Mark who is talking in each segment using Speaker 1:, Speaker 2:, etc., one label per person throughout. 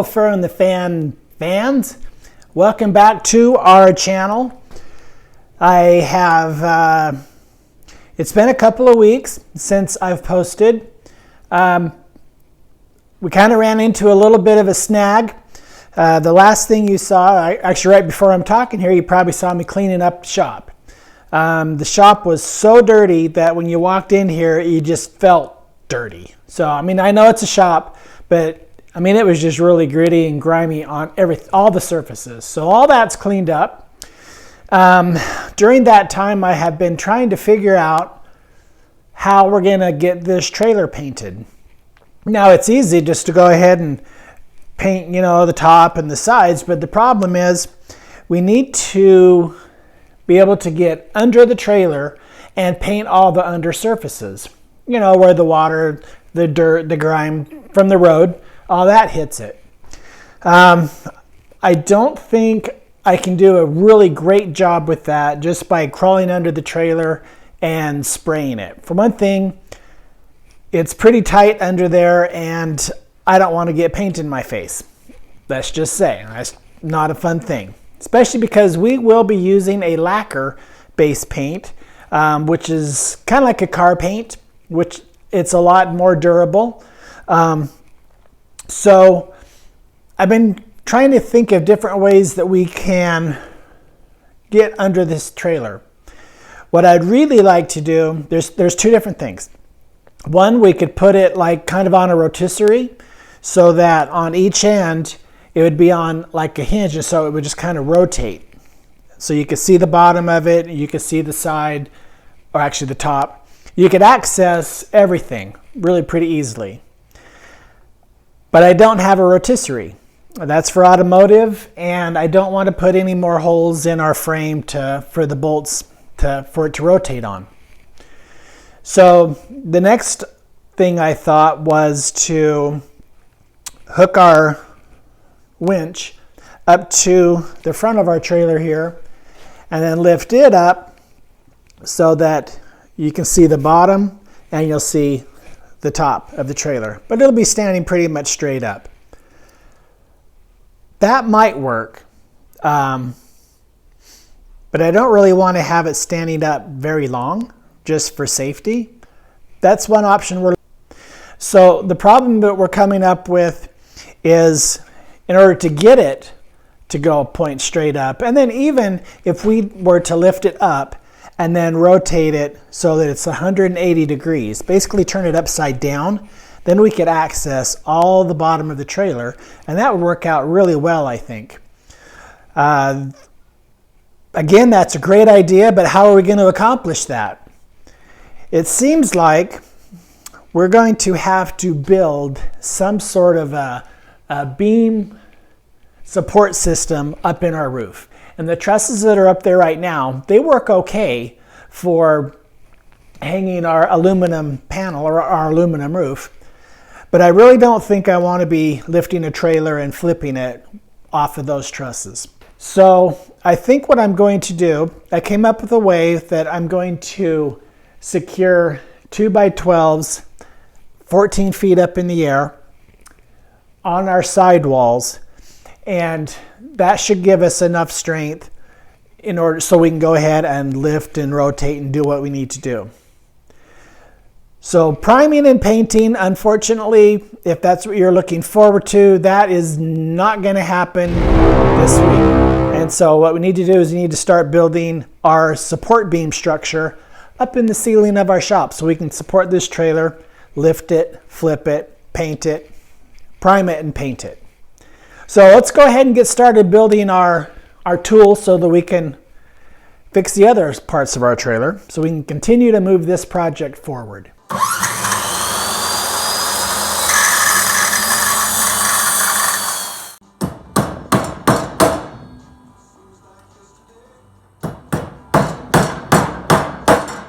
Speaker 1: Hello Fur and the Fan fans, welcome back to our channel. It's been a couple of weeks since I've posted. We kind of ran into a little bit of a snag. The last thing you saw, actually right before I'm talking here, you probably saw me cleaning up the shop. The shop was so dirty that when you walked in here, you just felt dirty. So, I mean, I know it's a shop, but I mean, it was just really gritty and grimy on all the surfaces. So all that's cleaned up. During that time, I have been trying to figure out how we're gonna get this trailer painted. Now, it's easy just to go ahead and paint, the top and the sides, but the problem is we need to be able to get under the trailer and paint all the under surfaces. Where the water, the dirt, the grime from the road, all that hits it. I don't think I can do a really great job with that just by crawling under the trailer and spraying it. For one thing, it's pretty tight under there and I don't want to get paint in my face. Let's just say, that's not a fun thing. Especially because we will be using a lacquer base paint, which is kind of like a car paint, which it's a lot more durable. So I've been trying to think of different ways that we can get under this trailer. What I'd really like to do, there's two different things. One, we could put it like kind of on a rotisserie so that on each end it would be on like a hinge, and so it would just kind of rotate. So you could see the bottom of it, you could see the side, or actually the top. You could access everything really pretty easily. But I don't have a rotisserie. That's for automotive, and I don't want to put any more holes in our frame for the bolts for it to rotate on. So the next thing I thought was to hook our winch up to the front of our trailer here and then lift it up so that you can see the bottom and you'll see the top of the trailer, but it'll be standing pretty much straight up. That might work, but I don't really want to have it standing up very long just for safety. That's one option. So the problem that we're coming up with is in order to get it to go point straight up, and then even if we were to lift it up and then rotate it so that it's 180 degrees, basically turn it upside down, then we could access all the bottom of the trailer, and that would work out really well, I think. Again, that's a great idea, but how are we going to accomplish that? It seems like we're going to have to build some sort of a beam support system up in our roof. And the trusses that are up there right now, they work okay for hanging our aluminum panel or our aluminum roof. But I really don't think I want to be lifting a trailer and flipping it off of those trusses. So I think what I'm going to do, I came up with a way that I'm going to secure 2x12s 14 feet up in the air on our sidewalls, and that should give us enough strength in order so we can go ahead and lift and rotate and do what we need to do. So priming and painting, unfortunately, if that's what you're looking forward to, that is not going to happen this week. And so what we need to do is we need to start building our support beam structure up in the ceiling of our shop so we can support this trailer, lift it, flip it, paint it, prime it, and paint it. So let's go ahead and get started building our tools so that we can fix the other parts of our trailer so we can continue to move this project forward.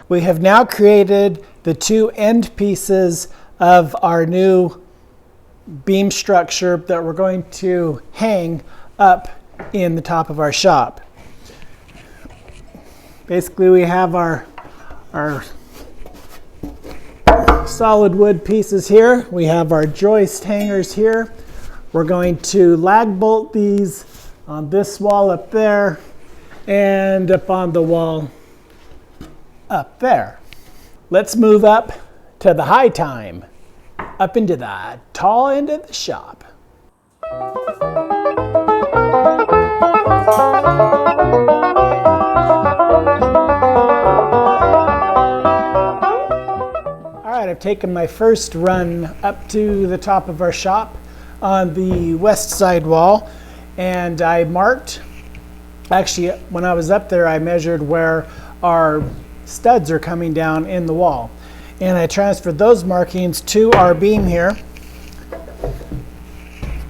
Speaker 1: We have now created the two end pieces of our new beam structure that we're going to hang up in the top of our shop. Basically, we have our solid wood pieces here. We have our joist hangers here. We're going to lag bolt these on this wall up there and up on the wall up there. Let's move up to the high time, up into the tall end of the shop. All right, I've taken my first run up to the top of our shop on the west side wall, and I marked, actually when I was up there I measured where our studs are coming down in the wall, and I transferred those markings to our beam here.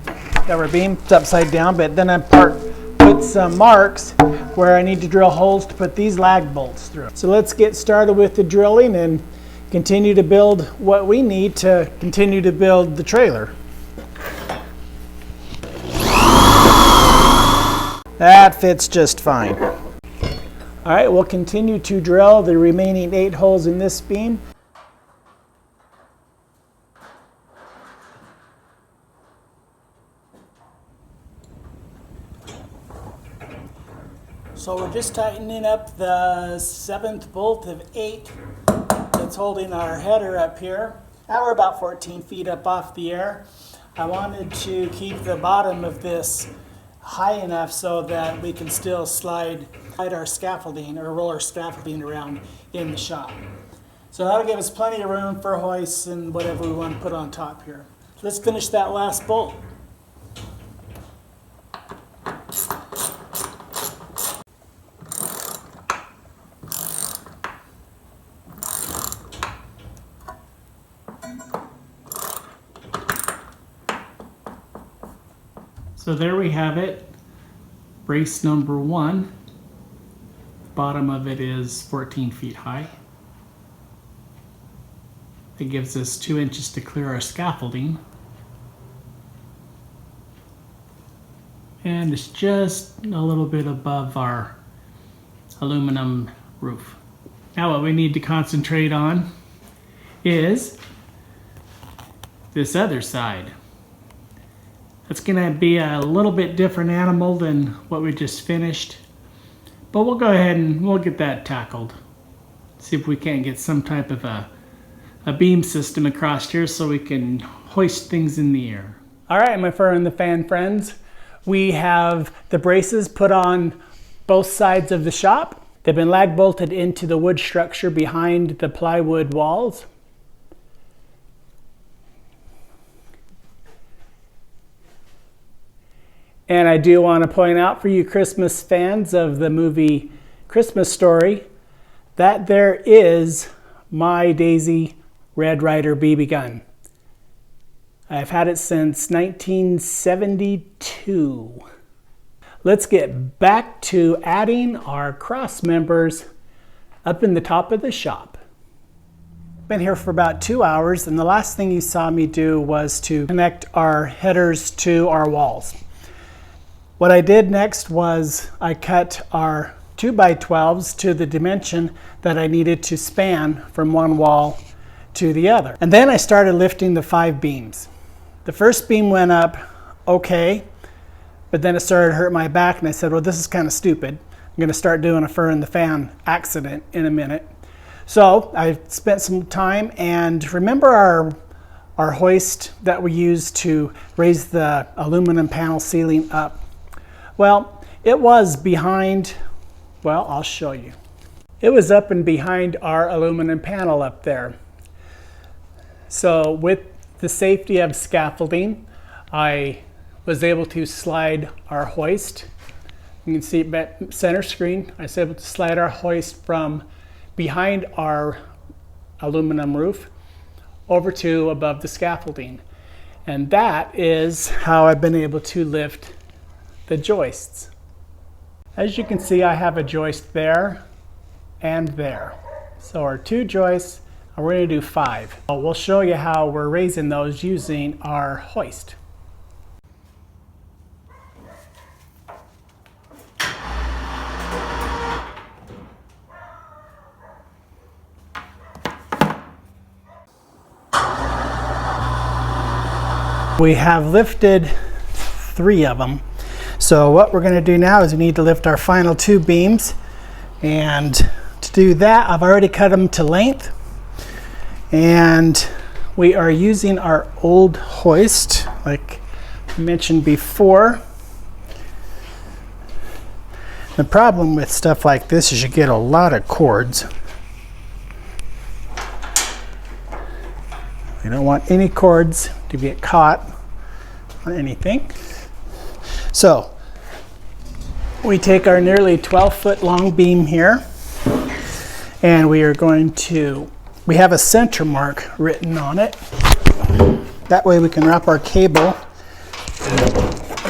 Speaker 1: Got our beam upside down, but then I put some marks where I need to drill holes to put these lag bolts through. So let's get started with the drilling and continue to build what we need to continue to build the trailer. That fits just fine. All right, we'll continue to drill the remaining 8 holes in this beam. So we're just tightening up the 7th bolt of 8 that's holding our header up here. Now we're about 14 feet up off the air. I wanted to keep the bottom of this high enough so that we can still slide our scaffolding or roll our scaffolding around in the shop. So that'll give us plenty of room for hoists and whatever we want to put on top here. Let's finish that last bolt. So there we have it, brace number 1. The bottom of it is 14 feet high. It gives us 2 inches to clear our scaffolding. And it's just a little bit above our aluminum roof. Now what we need to concentrate on is this other side. It's going to be a little bit different animal than what we just finished, but we'll go ahead and we'll get that tackled. See if we can't get some type of a beam system across here so we can hoist things in the air. All right, my fur and the fan friends, we have the braces put on both sides of the shop. They've been lag bolted into the wood structure behind the plywood walls. And I do want to point out for you Christmas fans of the movie Christmas Story that there is my Daisy Red Ryder BB gun. I've had it since 1972. Let's get back to adding our cross members up in the top of the shop. Been here for about 2 hours, and the last thing you saw me do was to connect our headers to our walls. What I did next was I cut our 2x12s to the dimension that I needed to span from one wall to the other. And then I started lifting the 5 beams. The first beam went up okay, but then it started to hurt my back, and I said, well, this is kind of stupid. I'm going to start doing a fur in the fan accident in a minute. So I spent some time, and remember our hoist that we used to raise the aluminum panel ceiling up? Well, it was behind, well, I'll show you. It was up and behind our aluminum panel up there. So with the safety of scaffolding, I was able to slide our hoist. You can see it at center screen. I was able to slide our hoist from behind our aluminum roof over to above the scaffolding. And that is how I've been able to lift the joists. As you can see, I have a joist there and there. So our 2 joists, and we're going to do 5. We'll show you how we're raising those using our hoist. We have lifted 3 of them. So what we're going to do now is we need to lift our final 2 beams, and to do that I've already cut them to length, and we are using our old hoist like I mentioned before. The problem with stuff like this is you get a lot of cords. You don't want any cords to get caught on anything. So we take our nearly 12-foot long beam here, and we are going to, we have a center mark written on it. That way we can wrap our cable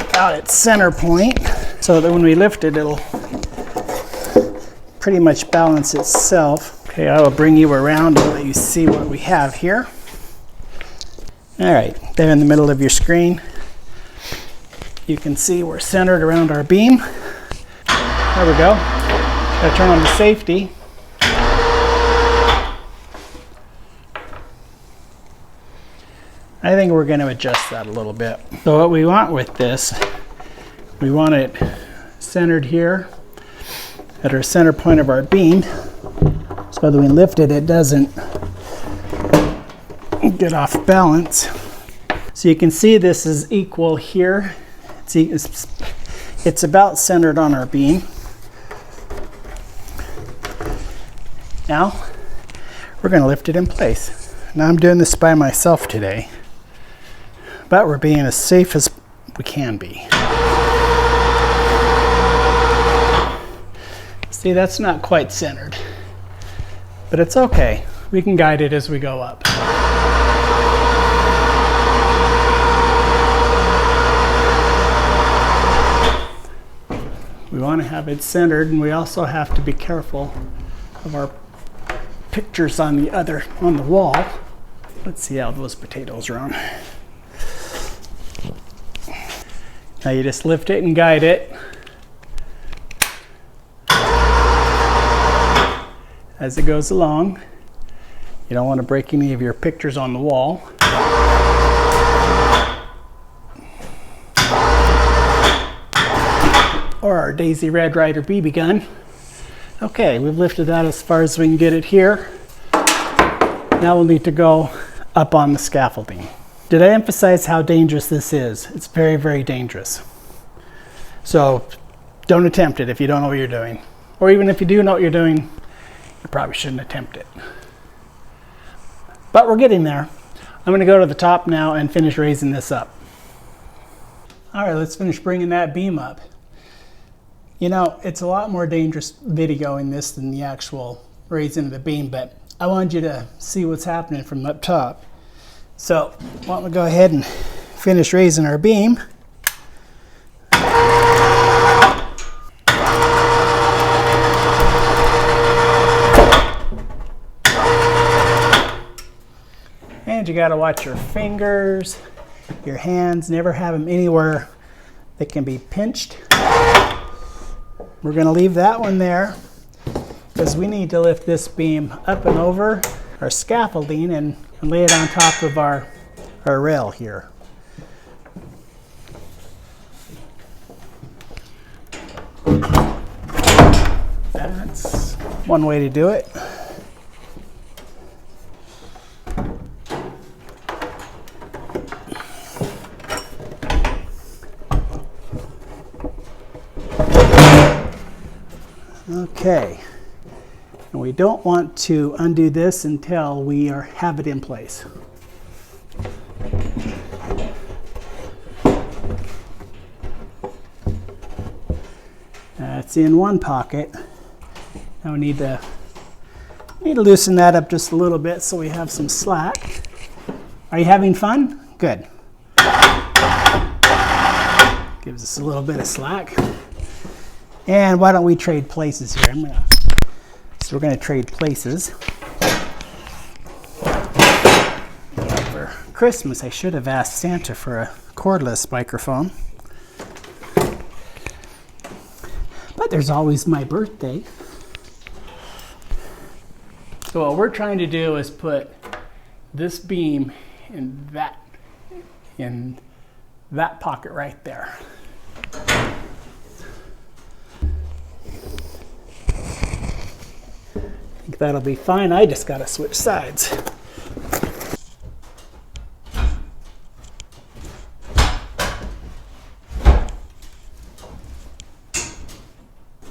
Speaker 1: about its center point, so that when we lift it, it'll pretty much balance itself. Okay, I will bring you around and let you see what we have here. All right, there in the middle of your screen, you can see we're centered around our beam. There we go. Gotta turn on the safety. I think we're going to adjust that a little bit. So what we want with this, we want it centered here at our center point of our beam, so that when we lift it, it doesn't get off balance. So you can see this is equal here. It's about centered on our beam. Now we're going to lift it in place. Now I'm doing this by myself today, but we're being as safe as we can be. See, that's not quite centered, but it's okay. We can guide it as we go up. We want to have it centered, and we also have to be careful of our pictures on the wall. Let's see how those potatoes are on. Now you just lift it and guide it as it goes along. You don't want to break any of your pictures on the wall. Or our Daisy Red Ryder BB gun. Okay, we've lifted that as far as we can get it here. Now we'll need to go up on the scaffolding. Did I emphasize how dangerous this is? It's very, very dangerous. So don't attempt it if you don't know what you're doing. Or even if you do know what you're doing, you probably shouldn't attempt it. But we're getting there. I'm going to go to the top now and finish raising this up. All right, let's finish bringing that beam up. You know, it's a lot more dangerous videoing this than the actual raising of the beam, but I wanted you to see what's happening from up top. So why don't we go ahead and finish raising our beam. And you got to watch your fingers, your hands, never have them anywhere that can be pinched. We're going to leave that one there because we need to lift this beam up and over our scaffolding and lay it on top of our rail here. That's one way to do it. Okay, and we don't want to undo this until we have it in place. That's in one pocket. Now we need to loosen that up just a little bit so we have some slack. Are you having fun? Good. Gives us a little bit of slack. And why don't we trade places here? So we're going to trade places. For Christmas, I should have asked Santa for a cordless microphone. But there's always my birthday. So what we're trying to do is put this beam in that pocket right there. I think that'll be fine. I just gotta switch sides.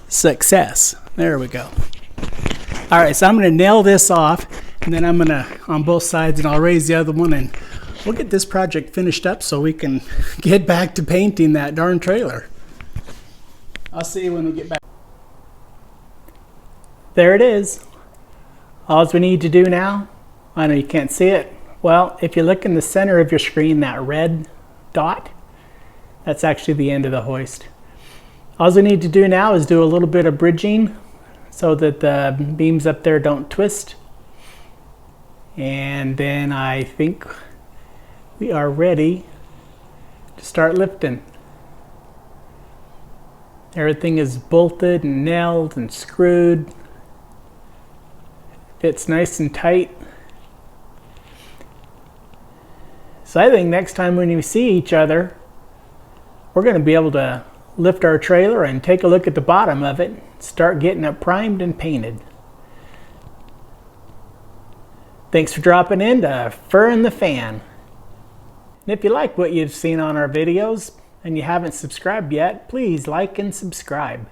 Speaker 1: Success. There we go. All right, so I'm gonna nail this off, and then I'm gonna, on both sides, and I'll raise the other one, and we'll get this project finished up so we can get back to painting that darn trailer. I'll see you when we get back. There it is. All we need to do now, I know you can't see it. Well, if you look in the center of your screen, that red dot, that's actually the end of the hoist. All we need to do now is do a little bit of bridging so that the beams up there don't twist. And then I think we are ready to start lifting. Everything is bolted and nailed and screwed. Fits nice and tight. So I think next time when we see each other, we're going to be able to lift our trailer and take a look at the bottom of it, start getting it primed and painted. Thanks for dropping in to Fur in the Fan. And if you like what you've seen on our videos and you haven't subscribed yet, please like and subscribe.